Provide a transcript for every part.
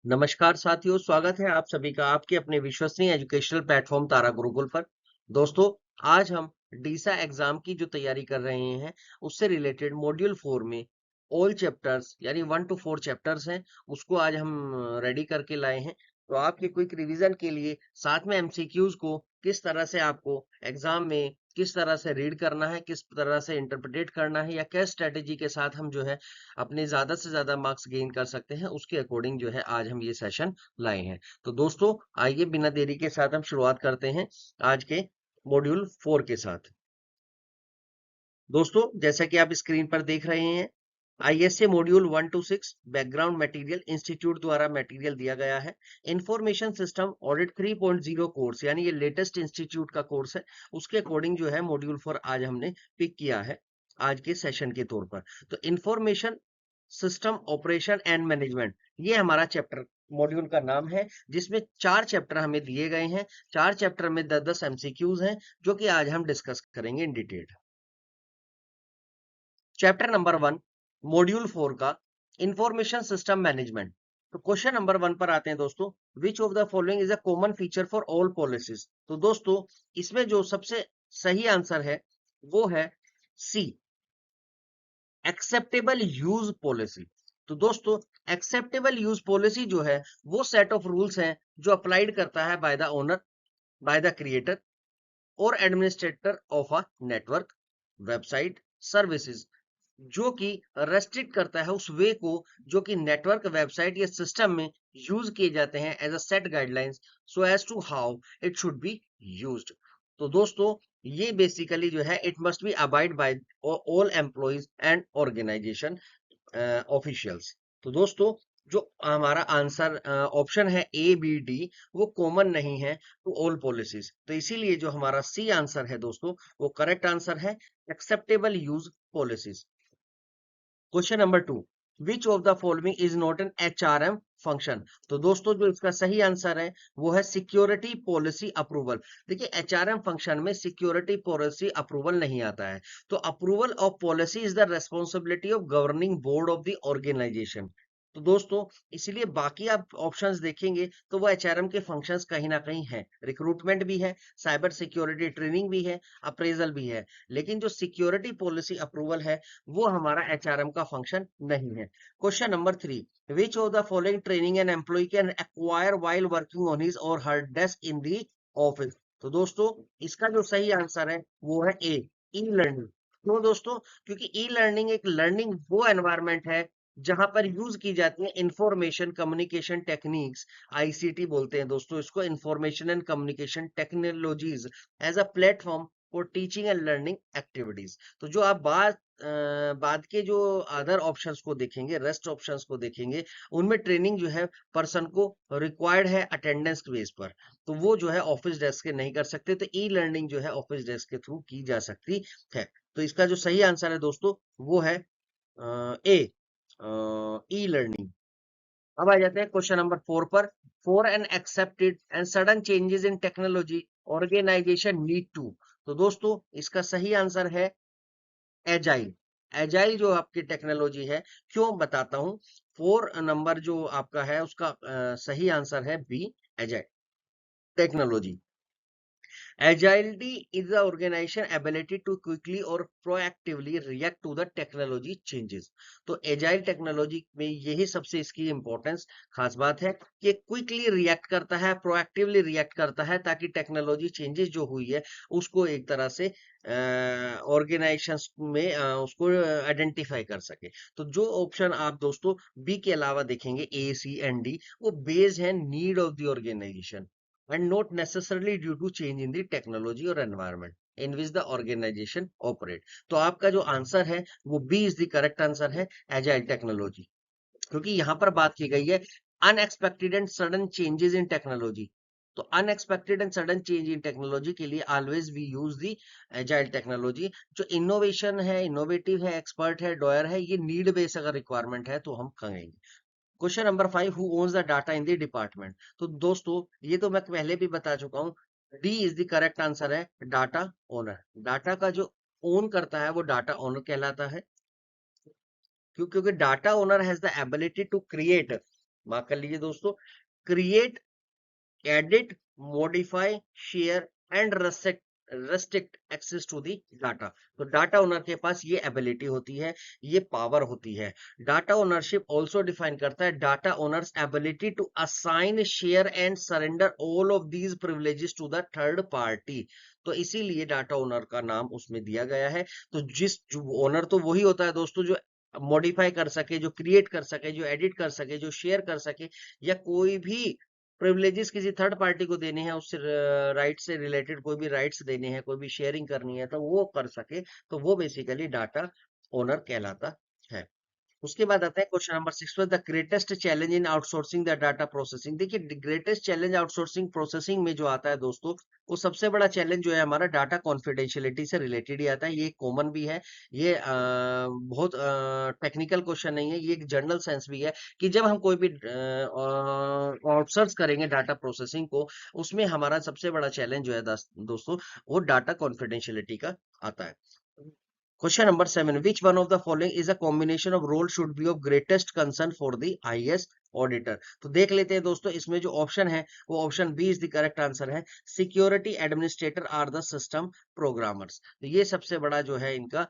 नमस्कार साथियों, स्वागत है आप सभी का आपके अपने विश्वसनीय एजुकेशनल प्लेटफॉर्म तारा गुरुकुल पर। दोस्तों, आज हम डीसा एग्जाम की जो तैयारी कर रहे हैं, उससे रिलेटेड मॉड्यूल 4 में ऑल चैप्टर्स यानी 1 to 4 चैप्टर्स हैं, उसको आज हम रेडी करके लाए हैं। तो आपके क्विक रिवीजन के लिए साथ में एमसीक्यूज को किस तरह से आपको एग्जाम में किस तरह से रीड करना है, किस तरह से इंटरप्रेट करना है, या क्या स्ट्रेटेजी के साथ हम जो है अपने ज्यादा से ज्यादा मार्क्स गेन कर सकते हैं, उसके अकॉर्डिंग जो है आज हम ये सेशन लाए हैं। तो दोस्तों, आइए बिना देरी के साथ हम शुरुआत करते हैं आज के मॉड्यूल 4 के साथ। दोस्तों, जैसा कि आप स्क्रीन पर देख रहे हैं, ISA module 1 to 6 background material institute द्वारा मटेरियल दिया गया है। इंफॉर्मेशन सिस्टम ऑडिट 3.0 कोर्स यानी ये लेटेस्ट इंस्टीट्यूट का कोर्स है, उसके अकॉर्डिंग जो है मॉड्यूल 4 आज हमने पिक किया है आज के सेशन के तौर पर। तो information system operation and management, ये हमारा चैप्टर मॉड्यूल का नाम है, जिसमें 4 चैप्टर हमें दिए गए हैं। 4 चैप्टर में 10-10 एमसीक्यूज हैं, जो कि आज हम डिस्कस करेंगे in detail. Chapter number 1 module 4 का इंफॉर्मेशन सिस्टम मैनेजमेंट। तो क्वेश्चन नंबर 1 पर आते हैं दोस्तों। Which of the following is a common feature for all policies. तो दोस्तों, इसमें जो सबसे सही आंसर है वो है सी, एक्सेप्टेबल यूज पॉलिसी। तो दोस्तों, एक्सेप्टेबल यूज पॉलिसी जो है वो सेट ऑफ रूल्स हैं जो अप्लाइड करता है by the owner, by the creator और administrator of a network, website, services, जो कि रेस्ट्रिक्ट करता है उस वे को जो कि नेटवर्क, वेबसाइट या सिस्टम में यूज किए जाते हैं as a set guidelines so as to how it should be used. तो दोस्तों, ये बेसिकली जो है it must be abide by all employees and organization officials. तो दोस्तों, जो हमारा आंसर ऑप्शन है ए बी डी, वो कॉमन नहीं है टू ऑल पॉलिसीज, तो इसीलिए जो हमारा सी आंसर है दोस्तों, वो करेक्ट आंसर है, acceptable use policies. Question number 2, which of the following is not an HRM function. तो दोस्तों, जो इसका सही आंसर है वो है सिक्योरिटी पॉलिसी अप्रूवल। देखिए, एचआरएम फंक्शन में सिक्योरिटी पॉलिसी अप्रूवल नहीं आता है। तो approval of policy is the responsibility of governing board of the organization. तो दोस्तों, इसलिए बाकी आप ऑप्शंस देखेंगे तो वो एचआरएम के फंक्शंस कहीं ना कहीं हैं, रिक्रूटमेंट भी है, साइबर सिक्योरिटी ट्रेनिंग भी है, अप्रेजल भी है, लेकिन जो सिक्योरिटी पॉलिसी अप्रूवल है वो हमारा एचआरएम का फंक्शन नहीं है। Question number 3, which of the following training an employee can acquire while working on his और her desk in the office. तो दोस्तों, इसका जो सही आंसर है वो है ए, ई लर्निंग। क्यों दोस्तों? क्योंकि ई लर्निंग एक लर्निंग वो एनवायरनमेंट है जहां पर यूज की जाती है इंफॉर्मेशन कम्युनिकेशन टेक्निक्स, आईसीटी बोलते हैं दोस्तों इसको, information and communication technologies, as a platform for teaching and learning activities. तो जो आप बाद के जो अदर ऑप्शंस को देखेंगे, रेस्ट ऑप्शंस को देखेंगे, उनमें ट्रेनिंग जो है पर्सन को रिक्वायर्ड है अटेंडेंस बेस पर, तो वो जो है ऑफिस डेस्क के नहीं कर सकते। तो ई लर्निंग जो है ऑफिस डेस्क के थ्रू की जा सकती है। तो इसका जो सही आंसर है दोस्तों वो है ए, ई लर्निंग। अब आ जाते हैं क्वेश्चन नंबर 4 पर। For an accepted and sudden changes in technology organization need to. तो दोस्तों, इसका सही आंसर है एजाइल। एजाइल जो आपकी टेक्नोलॉजी है, क्यों बताता हूं। 4 नंबर जो आपका है उसका सही आंसर है B, agile technology. Agility is the organization ability to quickly or proactively react to the technology changes। तो agile टेक्नोलॉजी में यही सबसे इसकी इंपॉर्टेंस, खास बात है कि क्विकली रिएक्ट करता है, प्रोएक्टिवली रिएक्ट करता है, ताकि टेक्नोलॉजी चेंजेस जो हुई है उसको एक तरह से ऑर्गेनाइजेशंस में उसको आइडेंटिफाई कर सके। तो जो ऑप्शन आप दोस्तों बी के अलावा देखेंगे, ए सी एंड डी, वो बेस्ड है need of the organization and not necessarily due to change in the technology or environment in which the organization operate। तो आपका जो आंसर है वो B is the correct answer है, agile technology. क्योंकि यहाँ पर बात की गई है unexpected and sudden changes in technology. तो unexpected and sudden change in technology के लिए always we use the agile technology. जो इनोवेशन है, इनोवेटिव है, एक्सपर्ट है, डॉयर है, ये नीड बेस अगर रिक्वायरमेंट है तो हम कहेंगे। Question number 5, who owns the data in the department. तो दोस्तों, ये तो मैं पहले भी बता चुका हूँ, D is the correct answer है, डाटा ओनर। डाटा का जो ओन करता है वो डाटा ओनर कहलाता है। क्योंकि data owner has the ability to create mark कर लीजिए दोस्तों, create, edit, modify, share and restrict access to the data. तो डाटा ओनर के पास ये एबिलिटी होती है, ये पावर होती है। डाटा ओनरशिप ऑल्सो डिफाइन करता है data owners ability to assign, share and surrender all of these privileges to the third party. तो इसीलिए डाटा ओनर का नाम उसमें दिया गया है। तो जिस ओनर तो वही होता है दोस्तों जो मॉडिफाई कर सके, जो क्रिएट कर सके, जो एडिट कर सके, जो शेयर कर सके, या कोई भी प्रिविलेजेस किसी थर्ड पार्टी को देने हैं, उससे राइट से रिलेटेड कोई भी राइट्स देने हैं, कोई भी शेयरिंग करनी है, तो वो कर सके, तो वो बेसिकली डाटा ओनर कहलाता है। उसके बाद आता है क्वेश्चन नंबर 6 पर, the greatest challenge in outsourcing the data processing. देखिए, ग्रेटेस्ट चैलेंज आउटसोर्सिंग प्रोसेसिंग में जो आता है दोस्तों, वो सबसे बड़ा चैलेंज जो है हमारा डाटा कॉन्फिडेंशियलिटी से रिलेटेड ही आता है। ये कॉमन भी है, ये बहुत टेक्निकल क्वेश्चन नहीं है, ये एक जनरल सेंस भी है कि जब हम कोई भी आउटसोर्स करेंगे डाटा प्रोसेसिंग को, उसमें हमारा सबसे बड़ा चैलेंज जो है दोस्तों, वो डाटा कॉन्फिडेंशियलिटी का आता है। Question number 7. Which one of the following is a combination of role should be of greatest concern for the IAS auditor? तो देख लेते हैं दोस्तों, इसमें जो ऑप्शन है वो option B is the correct answer है। Security administrator are the system programmers. तो ये सबसे बड़ा जो है इनका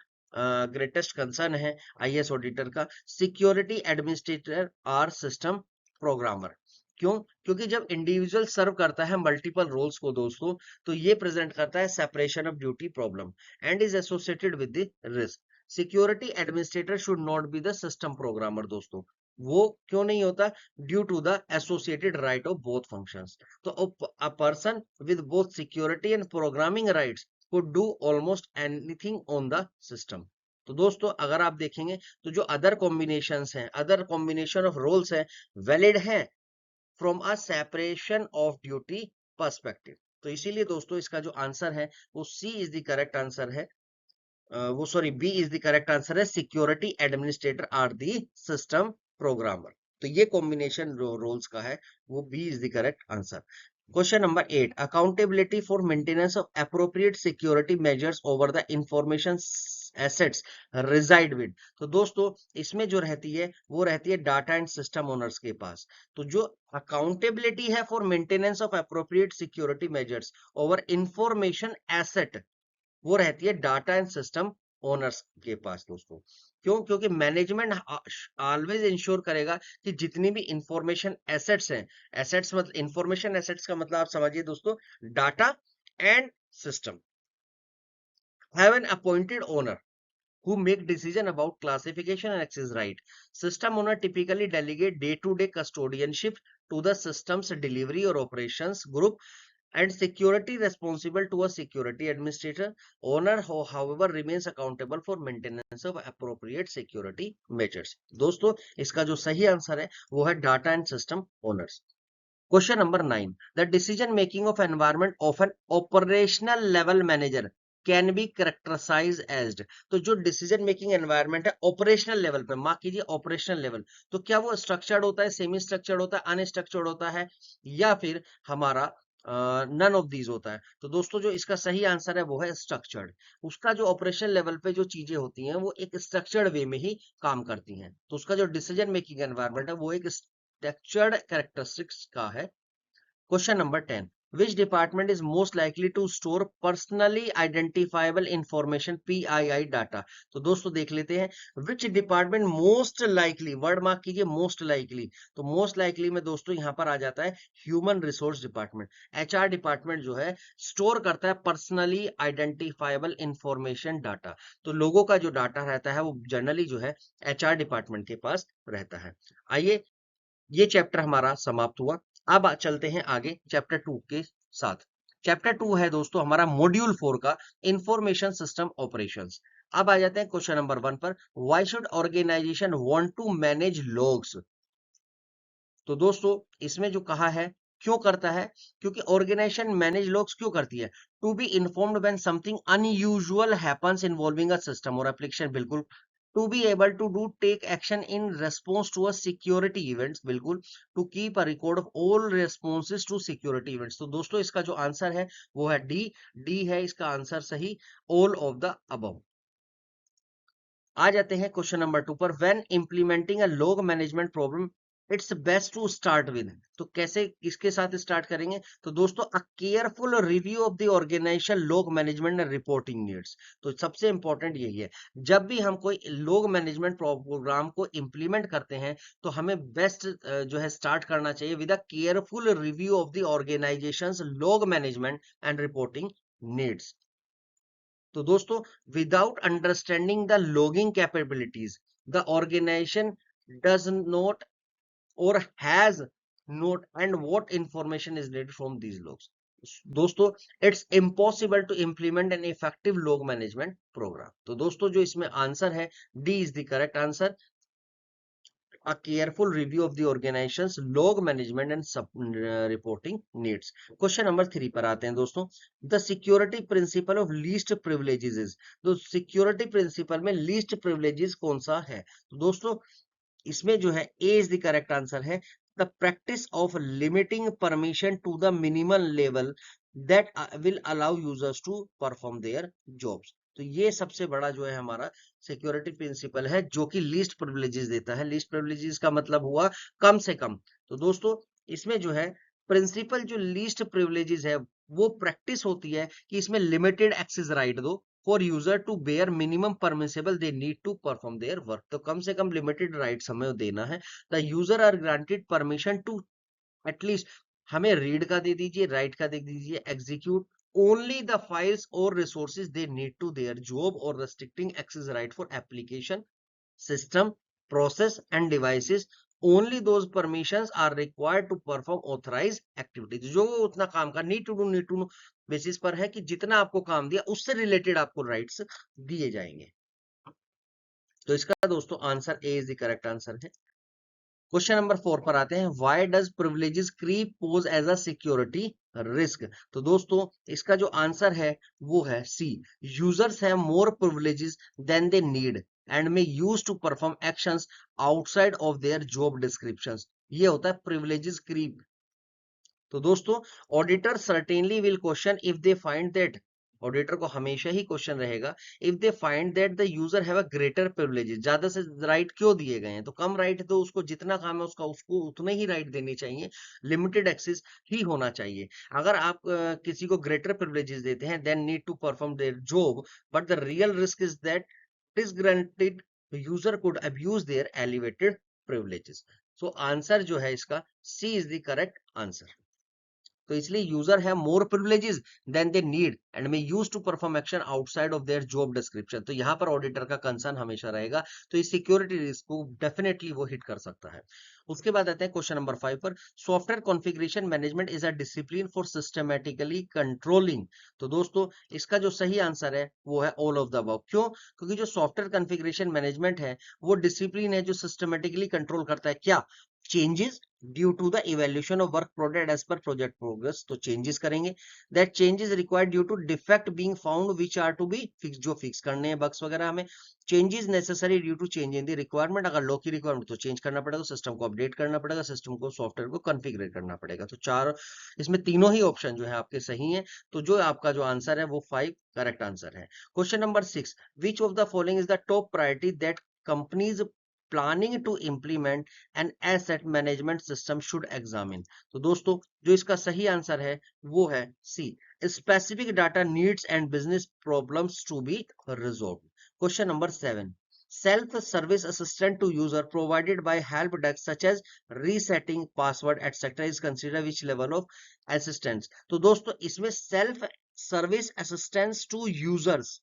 ग्रेटेस्ट कंसर्न है आईएएस ऑडिटर का। Security administrator are system programmer. क्यों? क्योंकि जब इंडिविजुअल सर्व करता है मल्टीपल रोल्स को दोस्तों, तो ये प्रेजेंट करता है separation of duty problem and is associated with the risk. Security administrator should not be the system programmer दोस्तों। वो क्यों नहीं होता? Due to the associated right of both functions. तो a person with both security and programming rights could do almost anything on the system। तो दोस्तों अगर आप देखेंगे तो जो अदर कॉम्बिनेशंस हैं, अदर कॉम्बिनेशन ऑफ रोल्स हैं, वैलिड हैं from a separation of duty perspective. तो इसीलिए दोस्तों इसका जो आंसर है वो C is the correct answer है। वो sorry, B is the correct answer है। Security administrator are the system programmer. तो ये कॉम्बिनेशन जो रोल्स का है वो B is the correct answer. Question number 8, accountability for maintenance of appropriate security measures over the information assets reside with. तो दोस्तों इसमें जो रहती है वो रहती है डाटा एंड सिस्टम ओनर्स के पास। तो जो अकाउंटेबिलिटी है for maintenance of appropriate security measures over information asset, वो रहती है डाटा एंड सिस्टम ओनर्स के पास दोस्तों। क्यों? क्योंकि मैनेजमेंट ऑलवेज इंश्योर करेगा कि जितनी भी इंफॉर्मेशन एसेट्स हैं, एसेट्स मतलब इंफॉर्मेशन एसेट्स का मतलब आप समझिए दोस्तों, data and system have an appointed owner who make decision about classification and access right. System owner typically delegate day-to-day custodianship to the system's delivery or operations group and security responsible to a security administrator. Owner however remains accountable for maintenance of appropriate security measures. दोस्तों इसका जो सही answer है वो है data and system owners. Question number 9, the decision making of environment of an operational level manager can be characterize as. तो जो decision making environment है ऑपरेशनल लेवल पे, मार्क कीजिए ऑपरेशनल लेवल, तो क्या वो स्ट्रक्चर्ड होता है, सेमी स्ट्रक्चर्ड होता है, अनस्ट्रक्चर्ड होता है, या फिर हमारा नन ऑफ दीज होता है? तो दोस्तों जो इसका सही आंसर है वो है स्ट्रक्चर्ड। उसका जो ऑपरेशन लेवल पे जो चीजें होती हैं वो एक स्ट्रक्चर्ड वे में ही काम करती हैं। तो उसका जो डिसीजन मेकिंग एनवायरमेंट है वो एक स्ट्रक्चर्ड कैरेक्टरिस्टिक्स का है। Question number 10, which department is most likely to store personally identifiable information PII data? तो दोस्तों देख लेते हैं, which department most likely, word mark कीजिए most likely। तो most likely में दोस्तों यहां पर आ जाता है human resource department. HR department जो है स्टोर करता है पर्सनली आइडेंटिफाइबल इंफॉर्मेशन डाटा। तो लोगों का जो डाटा रहता है वो जनरली जो है एचआर डिपार्टमेंट के पास रहता है। आइए, ये चैप्टर हमारा समाप्त हुआ। अब चलते हैं आगे चैप्टर 2 के साथ। चैप्टर 2 है दोस्तों हमारा मॉड्यूल 4 का इंफॉर्मेशन सिस्टम ऑपरेशंस। अब आ जाते हैं क्वेश्चन नंबर 1 पर, why should organization want to manage logs? तो दोस्तों इसमें जो कहा है क्यों करता है, क्योंकि ऑर्गेनाइजेशन मैनेज लॉग्स क्यों करती है? To be informed when something unusual happens involving a system और एप्लीकेशन, बिल्कुल। To be able to do take action in response to a security events, बिल्कुल। To keep a record of all responses to security events. तो दोस्तों इसका जो answer है वो है डी। डी है इसका आंसर सही, ऑल ऑफ द अबव। आ जाते हैं क्वेश्चन नंबर 2 पर, when implementing a log management problem it's best to start with. तो कैसे किसके साथ स्टार्ट करेंगे? तो दोस्तों a careful review of the organization log management and reporting needs. तो सबसे इंपॉर्टेंट यही है, जब भी हम कोई लॉग मैनेजमेंट प्रोग्राम को इम्प्लीमेंट करते हैं तो हमें बेस्ट जो है स्टार्ट करना चाहिए with a careful review of the organization's log management and reporting needs. तो दोस्तों without understanding the logging capabilities the organization does not or has not and what information is needed from these logs। दोस्तों it's impossible to implement an effective log management program. तो दोस्तों जो इसमें answer है D is the correct answer, a careful review of the organization's log management and reporting needs। Question number 3 पर आते हैं दोस्तों। The security principle of least privileges is. तो सिक्योरिटी प्रिंसिपल में लीस्ट प्रिविलेजेस कौन सा है? तो दोस्तों इसमें जो है A is the correct answer है, the practice of limiting permission to the minimal level that will allow users to perform their jobs. तो ये सबसे बड़ा जो है हमारा सिक्योरिटी प्रिंसिपल है जो कि लीस्ट प्रिविलेजेस देता है। लीस्ट प्रिविलेजेस का मतलब हुआ कम से कम। तो दोस्तों इसमें जो है प्रिंसिपल जो लीस्ट प्रिविलेजेस है वो प्रैक्टिस होती है कि इसमें लिमिटेड एक्सेस राइट दो for user to bare minimum permissible they need to perform their work. तो कम से कम लिमिटेड राइट्स हमें देना है। The user are granted permission to at least, हमें रीड का दे दीजिए, राइट का दे दीजिए, एग्जीक्यूट ओनली द फाइल्स और resources they need to their job और restricting access right for application system, process and devices, only those permissions are required to perform authorized activities। जो उतना काम का नीड टू नो बेसिस पर है कि जितना आपको काम दिया उससे रिलेटेड आपको राइट्स दिए जाएंगे। तो इसका दोस्तों answer A is the correct answer है। क्वेश्चन नंबर 4 पर आते हैं, why does privileges creep pose as a security risk. तो दोस्तों इसका जो आंसर है वो है C, users have more privileges than they need and may use to perform actions outside of their job descriptions. ये होता है प्रिविलेजेस क्रीप। तो दोस्तों auditor certainly will question if they find that, auditor को हमेशा ही क्वेश्चन रहेगा if they find that the user have a greater privileges. ज्यादा से राइट क्यों दिए गए हैं? तो कम राइट तो उसको जितना काम है उसका उसको उतने ही राइट देने चाहिए, लिमिटेड एक्सेस ही होना चाहिए। अगर आप किसी को ग्रेटर प्रिविलेजेस देते हैं than need to perform their job, but the real risk is that disgranted user could abuse their elevated privileges। So answer जो है इसका C is the correct answer. तो इसलिए यूजर है more privileges than they need and may use to perform action outside of their job description. तो यहाँ पर auditor का कंसर्न हमेशा रहेगा, तो इस सिक्योरिटी रिस्क को डेफिनेटली वो हिट कर सकता है। उसके बाद आते हैं क्वेश्चन नंबर 5 पर, software configuration management is a discipline for systematically controlling. तो दोस्तों इसका जो सही आंसर है वो है ऑल ऑफ द अबव। क्यों? क्योंकि जो सॉफ्टवेयर कॉन्फ़िगरेशन मैनेजमेंट है वो डिसिप्लिन है जो सिस्टमैटिकली कंट्रोल करता है क्या? Changes due to the evaluation of work product as per project progress. तो चेंजेस करेंगे, that changes required due to defect being found which are to be fix, जो फिक्स करने हैं बग्स वगैरह हमें। Changes necessary due to change in the requirement, अगर law की requirement तो चेंज करना पड़ेगा, सिस्टम को अपडेट करना पड़ेगा, सिस्टम को सॉफ्टवेयर को कॉन्फ़िगर करना पड़ेगा। तो चार इसमें तीनों ही ऑप्शन जो है आपके सही है। तो जो आपका जो आंसर है वो 5 करेक्ट आंसर है। Question number 6, which of the following is the top priority that companies planning to implement an asset management system should examine. तो दोस्तों जो इसका सही आंसर है वो है C, specific data needs and business problems to be resolve. Question number 7, self service assistant to user provided by help desk such as resetting password etc is considered which level of assistance। तो दोस्तों इसमें self service assistance to users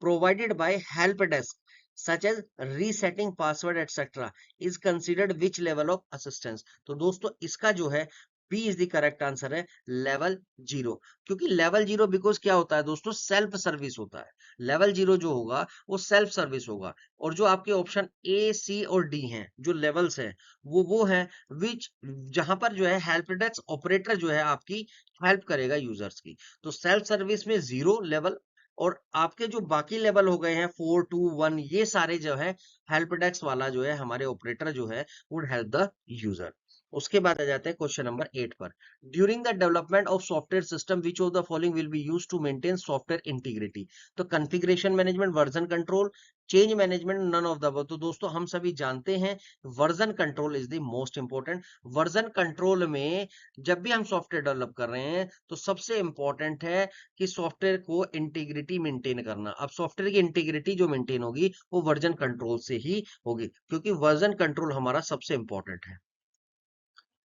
provided by help desk such as resetting password etc is considered which level of assistance। तो दोस्तों इसका जो है B is the correct answer है, level 0। क्योंकि लेवल 0 बिकॉज क्या होता है दोस्तों? सेल्फ सर्विस होता है। लेवल 0 जो होगा वो सेल्फ सर्विस होगा। और जो आपके ऑप्शन ए सी और डी हैं जो लेवल्स हैं वो है विच, जहां पर जो है हेल्प डेस्क ऑपरेटर जो है आपकी हेल्प करेगा यूजर्स की। तो सेल्फ सर्विस में 0 लेवल, और आपके जो बाकी लेवल हो गए हैं 4 2 1 ये सारे जो है हेल्प डेस्क वाला जो है हमारे ऑपरेटर जो है वुड हेल्प द यूजर। उसके बाद आ जाते हैं क्वेश्चन नंबर 8 पर। During the development of software system which of the following will be used to maintain software integrity? तो configuration management, version control, change management, none of the above. तो दोस्तों हम सभी जानते हैं version control is the most important. Version control में जब भी हम सॉफ्टवेयर डेवलप कर रहे हैं तो सबसे इंपॉर्टेंट है कि सॉफ्टवेयर को इंटीग्रिटी मेंटेन करना। अब सॉफ्टवेयर की इंटीग्रिटी जो मेंटेन होगी वो वर्जन कंट्रोल से ही होगी, क्योंकि वर्जन कंट्रोल हमारा सबसे इंपॉर्टेंट है।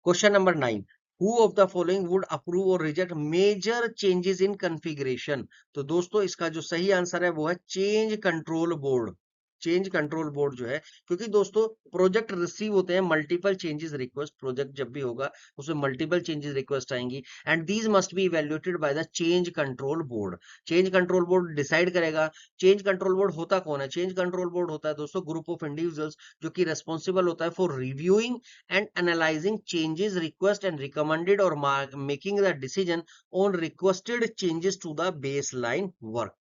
Question number 9, who of the following would approve और reject major changes in configuration? तो दोस्तों इसका जो सही आंसर है वो है change control board. Change control board जो है, क्योंकि दोस्तों प्रोजेक्ट रिसीव होते हैं मल्टीपल चेंजेस रिक्वेस्ट, प्रोजेक्ट जब भी होगा उसमें मल्टीपल चेंजेस रिक्वेस्ट आएंगी and these must be evaluated by the change control board. Change control board decide करेगा। चेंज कंट्रोल बोर्ड होता कौन है? चेंज कंट्रोल बोर्ड होता है दोस्तों ग्रुप ऑफ इंडिविजुअल्स जो कि रेस्पॉन्सिबल होता है for reviewing and analyzing changes request and recommended or making the decision on requested changes to the baseline work.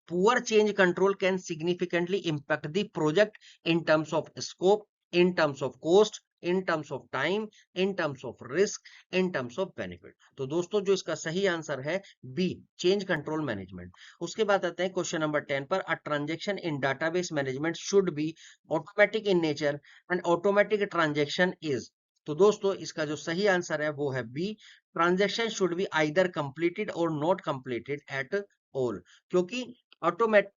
Poor change control can significantly impact the project in terms of scope, in terms of cost, in terms of time, in terms of risk, in terms of benefit. तो दोस्तों जो इसका सही answer है B, change control management. उसके बाद आते हैं क्वेश्चन नंबर 10 पर। A transaction in database management should be automatic in nature and automatic transaction is. तो दोस्तों इसका जो सही आंसर है वो है B, transaction should be either completed और नॉट कंप्लीटेड एट ऑल। क्योंकि ऑटोमेट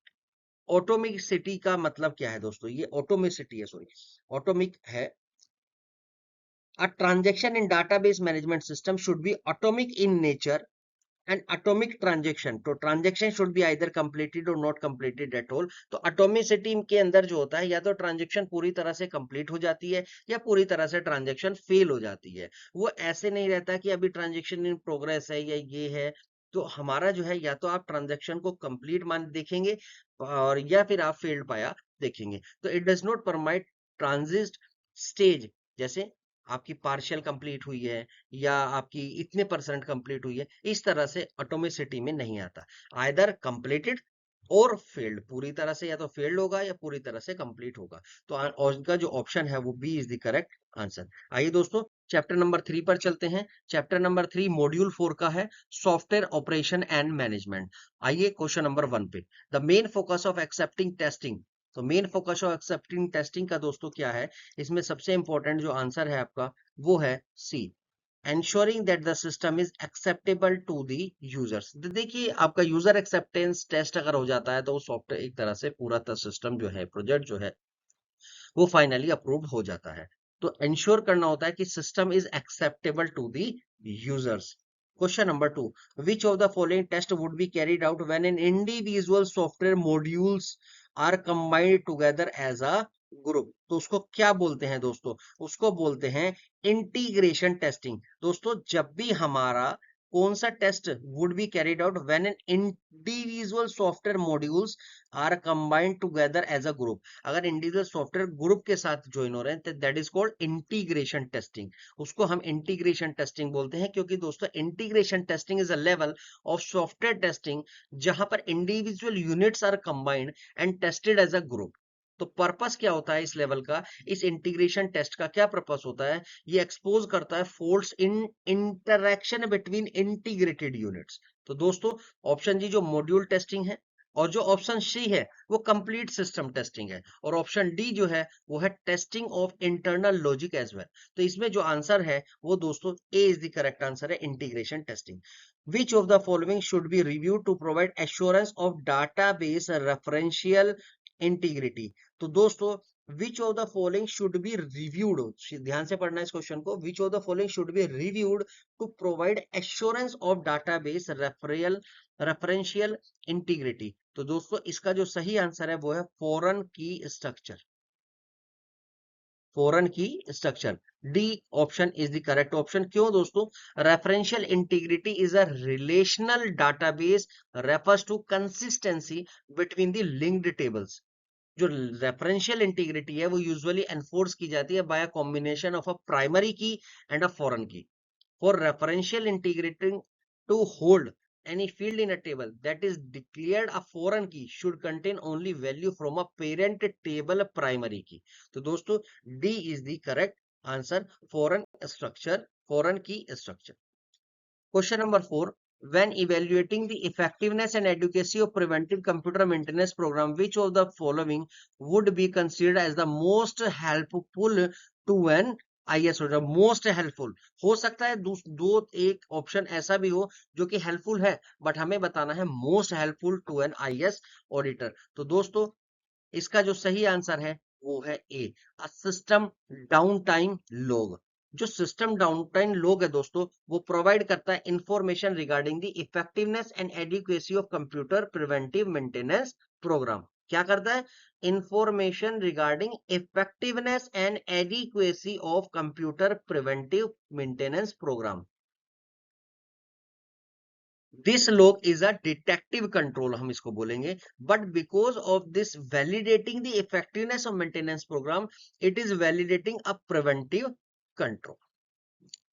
ऑटोमिसिटी का मतलब क्या है दोस्तों? ये ऑटोमिसिटी है, सॉरी, ऑटोमिक है। A transaction in database management system should be atomic in nature and atomic transaction, तो transaction should be either completed और नॉट कंप्लीटेड एट ऑल। तो एटॉमिसिटी के अंदर जो होता है या तो ट्रांजेक्शन पूरी तरह से कंप्लीट हो जाती है या पूरी तरह से ट्रांजेक्शन फेल हो जाती है। वो ऐसे नहीं रहता कि अभी ट्रांजेक्शन इन प्रोग्रेस है या ये है। तो हमारा जो है या तो आप ट्रांजेक्शन को कंप्लीट मान देखेंगे और या फिर आप फेल्ड पाया देखेंगे। तो it does not permit transit stage, जैसे आपकी पार्शियल कंप्लीट हुई है या आपकी इतने परसेंट कंप्लीट हुई है, इस तरह से ऑटोमेसिटी में नहीं आता। आइदर कंप्लीटेड और फेल्ड, पूरी तरह से या तो फेल्ड होगा या पूरी तरह से कंप्लीट होगा। तो और इनका जो ऑप्शन है वो B is the correct answer. आइए दोस्तों चैप्टर नंबर 3 पर चलते हैं। चैप्टर नंबर 3 मॉड्यूल 4 का है सॉफ्टवेयर ऑपरेशन एंड मैनेजमेंट। आइए क्वेश्चन नंबर 1 पे। The main focus of accepting testing. तो main focus of accepting testing का दोस्तों क्या है? इसमें सबसे इंपॉर्टेंट जो आंसर है आपका वो है सी, ensuring that the system is acceptable to the users। देखिए आपका यूजर एक्सेप्टेंस टेस्ट अगर हो जाता है तो वो सॉफ्टवेयर एक तरह से पूरा सिस्टम जो है, प्रोजेक्ट जो है वो फाइनली अप्रूव हो जाता है। तो इंश्योर करना होता है कि system is acceptable to the users. Question number 2, which of the following test would be carried out when an individual software modules are combined together as a group? तो उसको क्या बोलते हैं दोस्तों? उसको बोलते हैं इंटीग्रेशन टेस्टिंग। दोस्तों जब भी हमारा कौन सा test would be carried out when an individual software modules are combined together as a group, अगर इंडिविजुअल सॉफ्टवेयर ग्रुप के साथ ज्वाइन हो रहे हैं तो that is called integration testing. उसको हम इंटीग्रेशन टेस्टिंग बोलते हैं, क्योंकि दोस्तों integration testing is a level of software testing जहां पर individual units are combined and tested as a group. तो पर्पस क्या होता है इस लेवल का? इस इंटीग्रेशन टेस्ट का क्या पर्पस होता है? ये एक्सपोज करता है फॉल्ट्स इन इंटरैक्शन बिटवीन इंटीग्रेटेड यूनिट्स। तो दोस्तों ऑप्शन जी जो मॉड्यूल टेस्टिंग है और जो ऑप्शन सी है वो कंप्लीट सिस्टम टेस्टिंग है और ऑप्शन डी जो है वो है testing of internal logic as well. तो इसमें जो आंसर है वो दोस्तों A is the correct answer है, integration testing. Which of the following should be review to provide assurance of database referential integrity? तो दोस्तों which of the following should be reviewed, ध्यान से पढ़ना इस क्वेश्चन को, which of the following should be reviewed to provide assurance of database referential integrity? तो दोस्तों इसका जो सही आंसर है वो है foreign key structure. Foreign key structure, D option is the correct option. क्यों दोस्तों? Referential integrity is a relational database refers to consistency between the linked tables. जो रेफरेंशियल इंटीग्रिटी है वो यूजुअली एनफोर्स की जाती है by a combination of a primary key and a foreign key. For referential integrating to hold any field in a table that is declared a foreign key should contain only value from a parent table primary key। तो दोस्तों D is the correct answer foreign structure, foreign key structure. Question number 4. When evaluating the effectiveness and adequacy of preventive computer maintenance program, which of the following would be considered as the most helpful to an IS auditor? Most helpful हो सकता है दो एक option ऐसा भी हो जो कि हेल्पफुल है, बट हमें बताना है most helpful to an IS auditor. तो दोस्तों इसका जो सही आंसर है वो है A, system down time log. जो सिस्टम डाउन टाइम लॉग है दोस्तों, वो प्रोवाइड करता है information regarding the effectiveness and adequacy of computer preventive maintenance program. क्या करता है? Information regarding effectiveness and adequacy of computer preventive maintenance program. This log is a detective control हम इसको बोलेंगे, but because of this validating the effectiveness of maintenance program, it is validating a preventive control.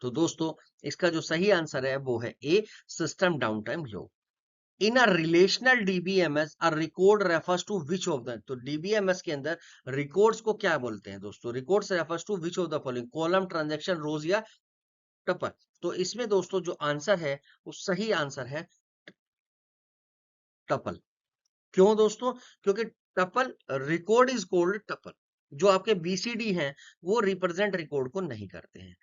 तो दोस्तों इसका जो सही answer है वो है A, system down time log. In a relational DBMS a record refers to which of the, तो DBMS के अंदर रिकॉर्ड्स को क्या बोलते हैं दोस्तों? Records refers to which of the following? Column, transaction, rows या टपल? तो इसमें दोस्तों जो आंसर है वो सही आंसर है टपल। क्यों दोस्तों? क्योंकि tuple, record is called tuple. जो आपके बीसीडी हैं वो रिप्रेजेंट रिकॉर्ड को नहीं करते हैं,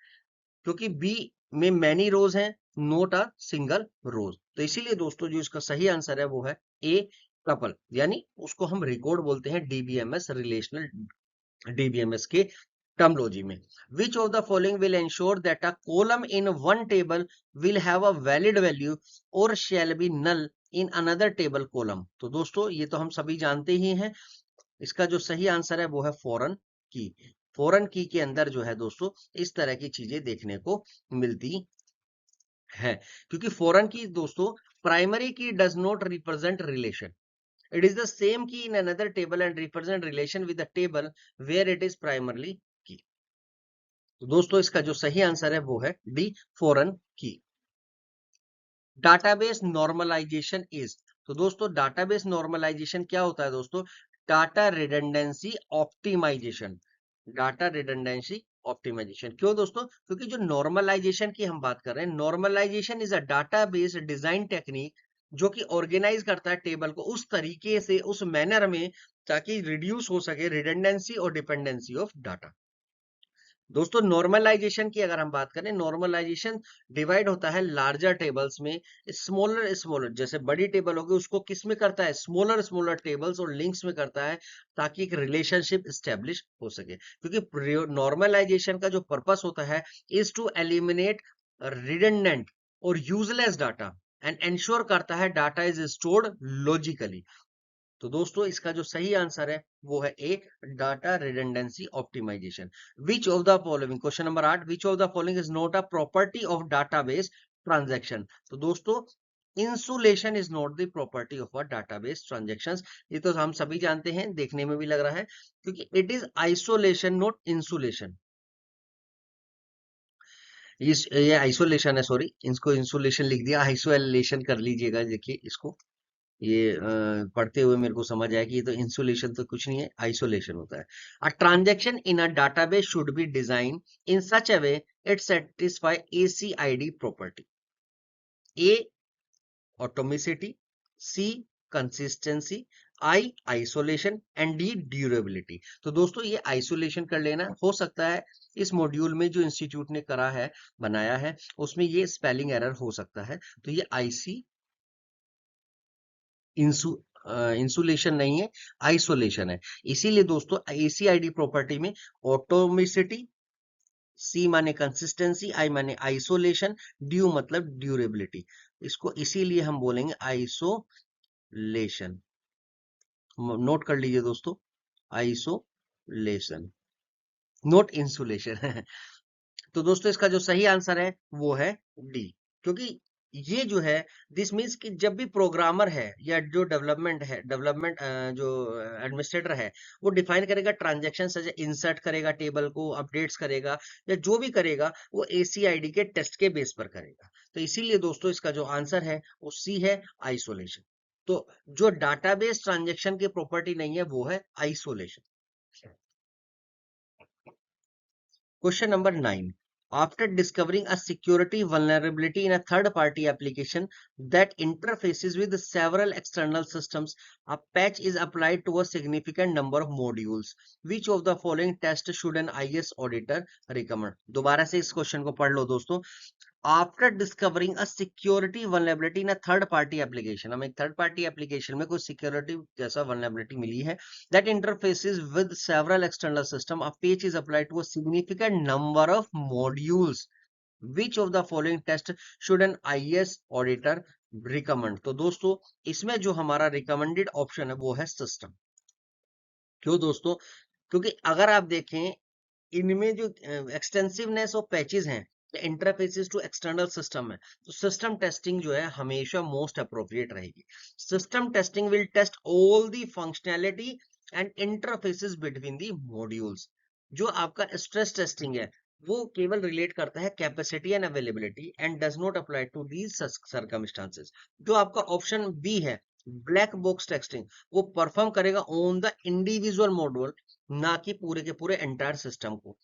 क्योंकि बी में मैनी रोज हैं, नोट अ सिंगल रोज। तो इसीलिए दोस्तों जो इसका सही आंसर है वो है ए, टपल, यानी उसको हम रिकॉर्ड बोलते हैं डीबीएमएस, रिलेशनल डीबीएमएस के टर्मोलॉजी में। Which of the following will ensure that a column in one table will have a valid value और shall be null in another table column? तो दोस्तों ये तो हम सभी जानते ही हैं, इसका जो सही आंसर है वो है फॉरेन की। फॉरेन की के अंदर जो है दोस्तों इस तरह की चीजें देखने को मिलती है, क्योंकि फॉरेन की दोस्तों प्राइमरी की does not represent relation, it is the same key in another table and represent relation with the table where it is primarily key। तो दोस्तों इसका जो सही आंसर है वो है D, foreign key. Database normalization is, तो दोस्तों डाटाबेस नॉर्मलाइजेशन क्या होता है दोस्तों? Data redundancy optimization. Data redundancy optimization क्यों दोस्तों? क्योंकि जो नॉर्मलाइजेशन की हम बात कर रहे हैं, normalization is a database design technique जो कि ऑर्गेनाइज करता है टेबल को उस तरीके से, उस मैनर में, ताकि रिड्यूस हो सके रिडंडेंसी और डिपेंडेंसी ऑफ डाटा। दोस्तों नॉर्मलाइजेशन की अगर हम बात करें, नॉर्मलाइजेशन डिवाइड होता है लार्जर टेबल्स में, स्मॉलर स्मॉलर, जैसे बड़ी टेबल होगी उसको किस में करता है? स्मॉलर स्मॉलर टेबल्स और लिंक्स में करता है, ताकि एक रिलेशनशिप स्टेब्लिश हो सके। क्योंकि नॉर्मलाइजेशन का जो पर्पस होता है इज टू एलिमिनेट रिडंडेंट और यूजलेस डाटा एंड इंश्योर करता है डाटा इज स्टोर्ड लॉजिकली। तो दोस्तों इसका जो सही आंसर है वो है A, data redundancy optimization. Which of the following, question number 8, which of the following is not a property of database transaction? तो दोस्तों insulation is not the property of a database transactions. ये तो हम सभी जानते हैं, देखने में भी लग रहा है, क्योंकि it is isolation not insulation. ये आइसोलेशन है, सॉरी, इसको इंसुलेशन लिख दिया, आइसोलेशन कर लीजिएगा। देखिए इसको, ये पढ़ते हुए मेरे को समझ आया कि ये तो इंसुलेशन तो कुछ नहीं है, आइसोलेशन होता है। A transaction in a database should be design in such a way it satisfy ACID property. A, atomicity, C, consistency, I, isolation and D, durability. तो दोस्तों ये आइसोलेशन कर लेना, हो सकता है इस मॉड्यूल में जो इंस्टीट्यूट ने करा है, बनाया है, उसमें ये स्पेलिंग एरर हो सकता है। तो ये आईसी इंसु इंसुलेशन नहीं है, आइसोलेशन है। इसीलिए दोस्तों ACID प्रॉपर्टी में ऑटोमिसिटी, सी माने कंसिस्टेंसी, आई माने आइसोलेशन, ड्यू मतलब ड्यूरेबिलिटी, इसको इसीलिए हम बोलेंगे आइसोलेशन। नोट कर लीजिए दोस्तों, आइसोलेशन, नोट इंसुलेशन। तो दोस्तों इसका जो सही आंसर है वो है डी, क्योंकि ये जो है, दिस मीन्स कि जब भी प्रोग्रामर है या जो डेवलपमेंट जो एडमिनिस्ट्रेटर है, वो डिफाइन करेगा ट्रांजैक्शन, जैसे इंसर्ट करेगा टेबल को, अपडेट्स करेगा, या जो भी करेगा वो ACID के टेस्ट के बेस पर करेगा। तो इसीलिए दोस्तों इसका जो आंसर है वो सी है, आइसोलेशन। तो जो डाटाबेस ट्रांजैक्शन की प्रॉपर्टी नहीं है वो है isolation. Question number 9. After discovering a security vulnerability in a third-party application that interfaces with several external systems, a patch is applied to a significant number of modules. Which of the following test should an IS auditor recommend? दोबारा से इस question को पढ़ लो दोस्तों. After discovering a security vulnerability in a third party application, हम एक third party application में कोई सिक्योरिटी जैसा वल्नरेबिलिटी मिली है that interfaces with several external system, a patch is applied to a significant number of modules. Which of the following test should an IS auditor recommend? तो दोस्तों इसमें जो हमारा recommended option है वो है सिस्टम. क्यों दोस्तों? क्योंकि अगर आप देखें इनमें जो एक्सटेंसिवनेस ऑफ पैचेस हैं, इंटरफेसेस टू एक्सटर्नल सिस्टम है, तो सिस्टम टेस्टिंग जो है हमेशा मोस्ट अप्रोप्रिएट रहेगी. System testing will test all the functionality and interfaces between the modules. जो आपका स्ट्रेस टेस्टिंग है वो केवल रिलेट करता है capacity and availability and does not apply to these circumstances. जो आपका ऑप्शन बी है ब्लैक बॉक्स टेस्टिंग, वो परफॉर्म करेगा ऑन द इंडिविजुअल मॉड्यूल, ना कि पूरे के पूरे एंटायर सिस्टम को.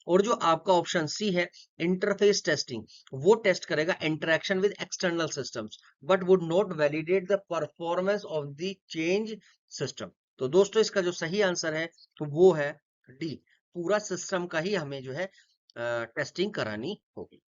और जो आपका ऑप्शन सी है इंटरफेस टेस्टिंग, वो टेस्ट करेगा interaction with external systems but would not validate the performance of the change system. तो दोस्तों इसका जो सही आंसर है तो वो है डी, पूरा सिस्टम का ही हमें जो है टेस्टिंग करानी होगी.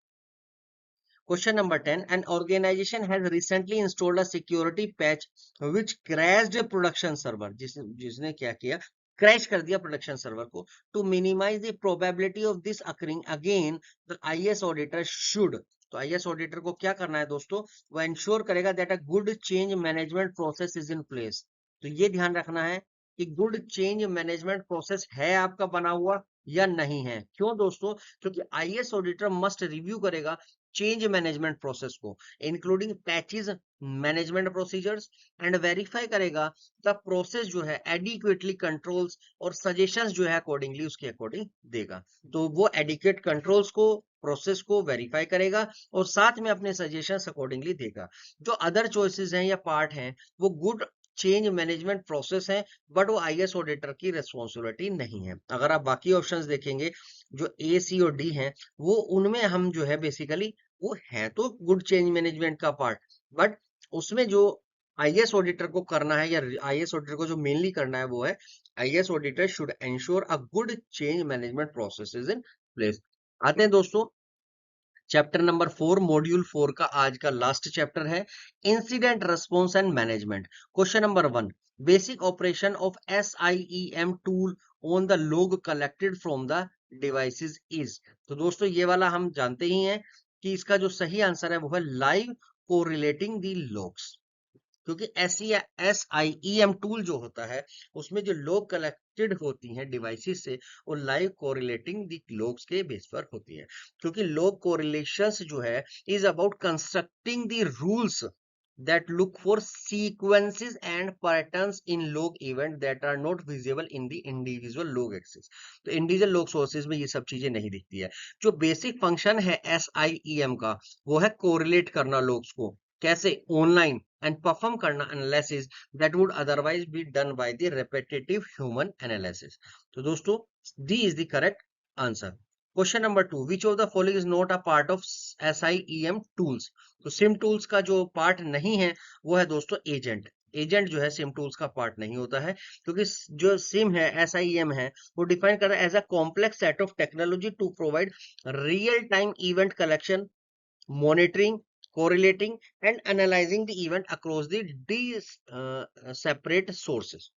Question number 10. An organization has recently installed a security patch which crashed a production server. जिसने क्या किया, क्रैश कर दिया प्रोडक्शन सर्वर को. To minimize the probability of this occurring again, the IS auditor should. तो IS auditor को क्या करना है दोस्तों, वो इंश्योर करेगा that a good change management process is in place. तो ये ध्यान रखना है कि गुड चेंज मैनेजमेंट प्रोसेस है आपका बना हुआ या नहीं है. क्यों दोस्तों? क्योंकि आईएस ऑडिटर मस्ट रिव्यू करेगा चेंज मैनेजमेंट प्रोसेस को including patches, management procedures and verify करेगा द प्रोसेस जो है एडिक्वेटली कंट्रोल्स और सजेशंस जो है अकॉर्डिंगली उसके अकॉर्डिंग देगा. तो वो एडिक्वेट कंट्रोल्स को, प्रोसेस को वेरीफाई करेगा और साथ में अपने सजेशंस अकॉर्डिंगली देगा. जो अदर चॉइसेस हैं या पार्ट हैं वो गुड चेंज मैनेजमेंट प्रोसेस है बट वो आईएस ऑडिटर की रिस्पॉन्सिबिलिटी नहीं है. अगर आप बाकी ऑप्शंस देखेंगे जो ए, सी और डी हैं, वो उनमें हम जो है बेसिकली वो है तो गुड चेंज मैनेजमेंट का पार्ट, बट उसमें जो आईएस ऑडिटर को करना है या आईएस ऑडिटर को जो मेनली करना है वो है IS auditor should ensure a good change management process is in place. आते हैं दोस्तों चैप्टर नंबर 4, मॉड्यूल 4 का आज का लास्ट चैप्टर है incident response and management. Question number 1. Basic operation of SIEM tool on the log collected from the devices is. तो दोस्तों ये वाला हम जानते ही हैं कि इसका जो सही आंसर है वो है लाइव कोरिलेटिंग द लॉग्स. क्योंकि SIEM टूल जो होता है उसमें जो लॉग कलेक्टेड होती हैं डिवाइसेस से वो लाइव कोरिलेटिंग द लॉग्स के बेस पर होती है. क्योंकि लॉग कोरिलेशंस जो है is about constructing the rules that look for sequences and patterns in log event that are not visible in the individual log axis. तो इंडिविजुअल log sources में ये सब चीजें नहीं दिखती है. जो बेसिक फंक्शन है SIEM का वो है कोरिलेट करना logs को, कैसे, ऑनलाइन, एंड परफॉर्म करना analysis that would otherwise be done by the repetitive human analysis. तो दोस्तों D is the correct answer. Question number 2. Which of the following is not a part of SIEM tools. तो SIM tools का जो part नहीं है वो है दोस्तों एजेंट. एजेंट जो है सिम टूल्स का पार्ट नहीं होता है क्योंकि जो सिम है SIEM है वो डिफाइन कर रहा है as a complex set of technology to provide real time event collection, monitoring, correlating and analyzing the event across the separate sources.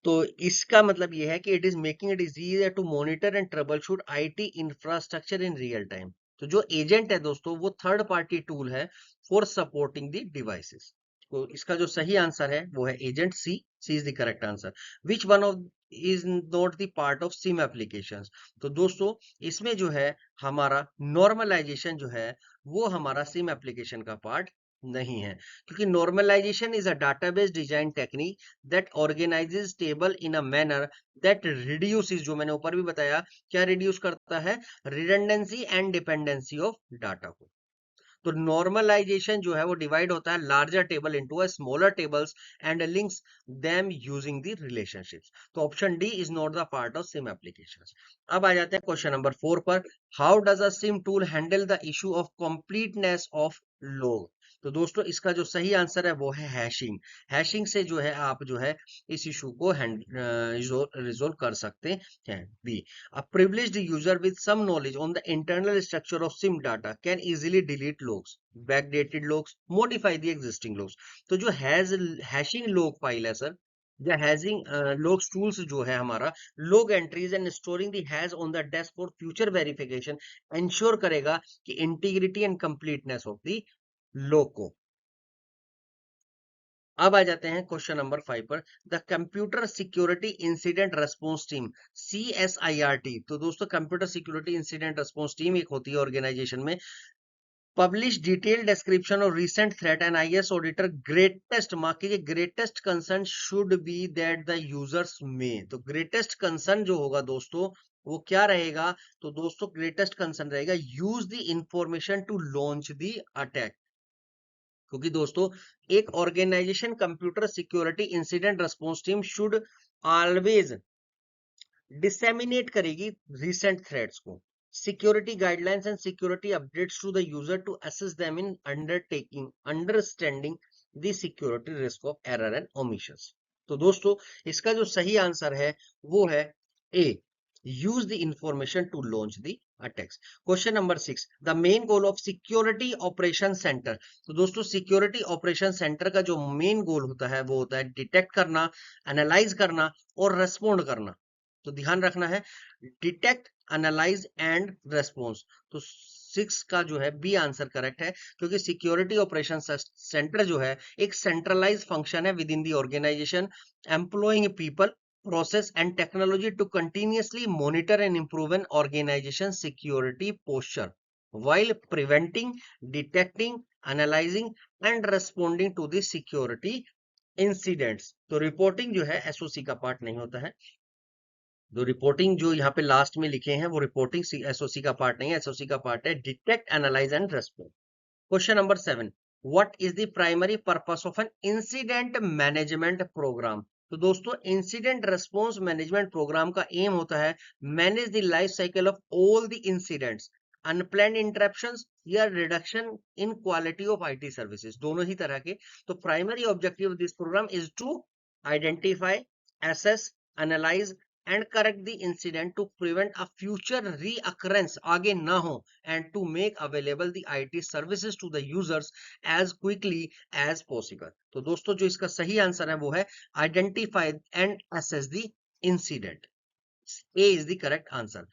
तो इसका मतलब यह है कि it is making it easier to monitor and troubleshoot IT infrastructure in real time. तो जो agent है दोस्तों वो थर्ड पार्टी टूल है फॉर सपोर्टिंग द डिवाइसेस. तो इसका जो सही आंसर है वो है agent C. C is the correct answer. Which one of is not the part of SIEM applications. तो दोस्तों इसमें जो है हमारा नॉर्मलाइजेशन जो है वो हमारा सिम एप्लीकेशन का पार्ट नहीं है. क्योंकि normalization is a database design technique that organizes table in a manner that reduces, जो मैंने ऊपर भी बताया क्या रिड्यूस करता है, redundancy and dependency of data को. तो नॉर्मलाइजेशन जो है वो डिवाइड होता है larger table into a smaller tables and links them using the relationships. तो option D is not the part of SIEM applications. अब आ जाते हैं क्वेश्चन नंबर 4 पर। How does a SIM tool handle the issue of completeness of log? तो दोस्तों इसका जो सही आंसर है वो है हैशिंग। हैशिंग से जो है आप जो है इस इशू को रिजोल्व कर सकते हैं। B, a privileged user with some knowledge on the internal structure of SIM data can easily delete logs, backdated logs, modify the existing logs। तो जो हैशिंग log फाइल है सर, या हैशिंग logs tools जो है हमारा log entries and storing the hash on the desk for future verification ensure करेगा कि integrity and completeness of the log को। अब आ जाते हैं क्वेश्चन नंबर 5 पर। The computer security incident response team, CSIRT। तो दोस्तों computer security incident response team एक होती है ऑर्गेनाइजेशन में। पब्लिश डिटेल डिस्क्रिप्शन और recent threat and IS auditor greatest, mark कीजिए, greatest concern should be that the users में। तो ग्रेटेस्ट कंसर्न जो होगा दोस्तों वो क्या रहेगा? तो दोस्तों ग्रेटेस्ट कंसर्न रहेगा use the information to launch the attack. क्योंकि दोस्तों एक organization computer security incident response team should always disseminate करेगी रिसेंट थ्रेट्स को, security guidelines and security updates to the user to assist them in understanding the security risk of error and omissions. तो दोस्तों इसका जो सही answer है वो है A, use the information to launch the attacks। Question number 6, the main goal of security operation centre. तो दोस्तों सिक्योरिटी ऑपरेशन सेंटर का जो मेन गोल होता है वो होता है डिटेक्ट करना, एनालाइज करना और रेस्पॉन्ड करना। तो ध्यान रखना है, डिटेक्ट, एनालाइज एंड रेस्पॉन्स। तो 6 का जो है बी आंसर करेक्ट है, क्योंकि सिक्योरिटी ऑपरेशन सेंटर जो है एक सेंट्रलाइज फंक्शन है within the organization, employing people, process and technology to continuously monitor and improve an organization's security posture while preventing, detecting, analyzing and responding to the security incidents। तो reporting जो है SOC का part नहीं होता है। जो reporting जो यहाँ पे लास्ट में लिखे हैं वो रिपोर्टिंग एसओसी का पार्ट नहीं है, एसओसी का पार्ट है detect, analyze and respond. Question number 7, what is the primary purpose of an incident management program? तो दोस्तों इंसिडेंट रेस्पॉन्स मैनेजमेंट प्रोग्राम का एम होता है manage the life cycle of all the incidents, unplanned interruptions या reduction in quality of IT services, दोनों ही तरह के। तो primary objective of this program is to identify, assess, analyze and correct the incident to prevent a future reoccurrence, आगे ना हो, and to make available the IT services to the users as quickly as possible। तो दोस्तों जो इसका सही answer है वो है identify and assess the incident। A is the correct answer।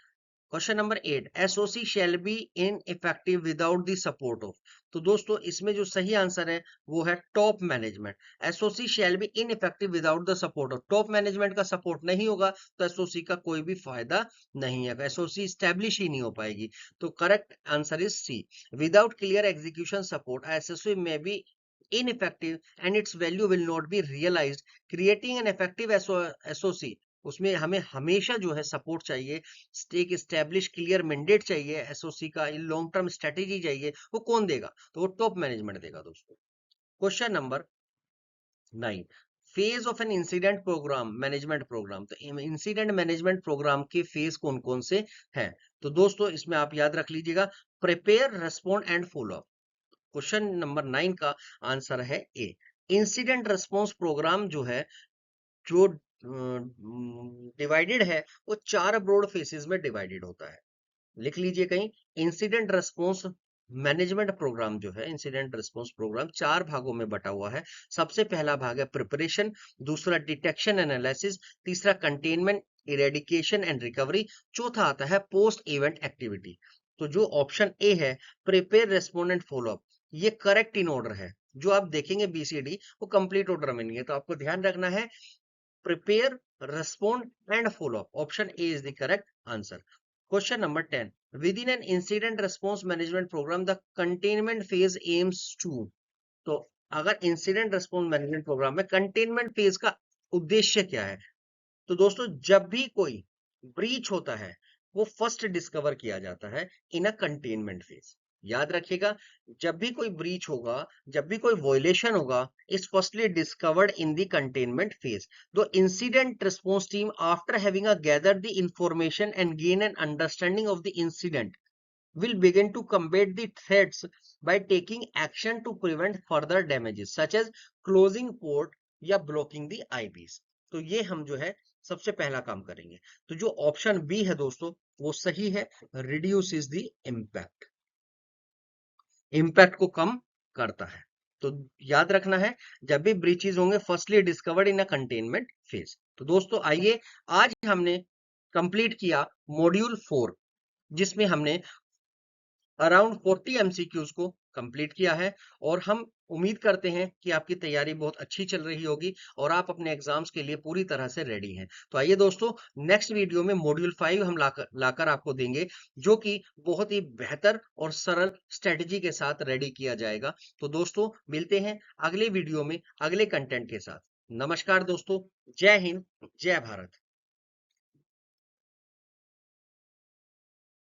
Question number 8, SOC shall be ineffective without the support of। तो दोस्तों इसमें जो सही आंसर है वो है top management. SOC shall be ineffective without the support of, top management का support नहीं होगा तो SOC का कोई भी फायदा नहीं है, SOC स्टैब्लिश ही नहीं हो पाएगी। तो correct answer is C, without clear execution support SOC में be ineffective and its value will not be realized। creating an effective SOC, उसमें हमें हमेशा जो है सपोर्ट चाहिए, स्टेक स्टैब्लिश क्लियर मैंडेट चाहिए, एसओसी का लॉन्ग टर्म स्ट्रेटेजी चाहिए। वो कौन देगा? तो वो टॉप मैनेजमेंट देगा दोस्तों। Question number 9, phase of an incident program management program. तो इंसिडेंट मैनेजमेंट प्रोग्राम के फेज कौन कौन से हैं? तो दोस्तों इसमें आप याद रख लीजिएगा, prepare, respond and follow up. Question number 9 का आंसर है ए। इंसिडेंट रेस्पॉन्स प्रोग्राम जो है जो डिवाइडेड है वो 4 ब्रॉड फेसेस में डिवाइडेड होता है। लिख लीजिए कहीं, इंसिडेंट रेस्पॉन्स मैनेजमेंट प्रोग्राम जो है, इंसिडेंट रेस्पॉन्स प्रोग्राम 4 भागों में बटा हुआ है। सबसे पहला भाग है प्रिपरेशन, दूसरा डिटेक्शन एनालिसिस, तीसरा कंटेनमेंट, इरेडिकेशन एंड रिकवरी, चौथा आता है पोस्ट इवेंट एक्टिविटी। तो जो ऑप्शन ए है prepare, respond and follow up, ये करेक्ट इन ऑर्डर है। जो आप देखेंगे BCD वो कंप्लीट ऑर्डर में नहीं है, तो आपको ध्यान रखना है prepare, respond and follow up, option A is the correct answer। question number 10, within an incident response management program the containment phase aims to। तो अगर इंसिडेंट रेस्पॉन्स मैनेजमेंट प्रोग्राम में कंटेनमेंट फेज का उद्देश्य क्या है? तो दोस्तों जब भी कोई ब्रीच होता है वो फर्स्ट डिस्कवर किया जाता है इन अ कंटेनमेंट फेज। याद रखिएगा, जब भी कोई ब्रीच होगा, जब भी कोई वॉयलेशन होगा, is firstly discovered in the containment phase. The incident response team after having gathered the information and gain an understanding of the incident will begin to combat the threats by taking action to prevent further damages such as closing port या blocking the IPs। तो ये हम जो है सबसे पहला काम करेंगे। तो जो ऑप्शन बी है दोस्तों वो सही है, रिड्यूसेस द इम्पैक्ट, इम्पैक्ट को कम करता है। तो याद रखना है, जब भी ब्रीचेस होंगे firstly discovered in a containment phase. तो दोस्तों आइए, आज हमने कंप्लीट किया मॉड्यूल 4, जिसमें हमने अराउंड 40 एमसीक्यूज को कंप्लीट किया है, और हम उम्मीद करते हैं कि आपकी तैयारी बहुत अच्छी चल रही होगी और आप अपने एग्जाम्स के लिए पूरी तरह से रेडी हैं। तो आइए दोस्तों, नेक्स्ट वीडियो में मॉड्यूल 5 हम लाकर आपको देंगे, जो कि बहुत ही बेहतर और सरल स्ट्रेटजी के साथ रेडी किया जाएगा। तो दोस्तों मिलते हैं अगले वीडियो में अगले कंटेंट के साथ। नमस्कार दोस्तों, जय हिंद, जय भारत।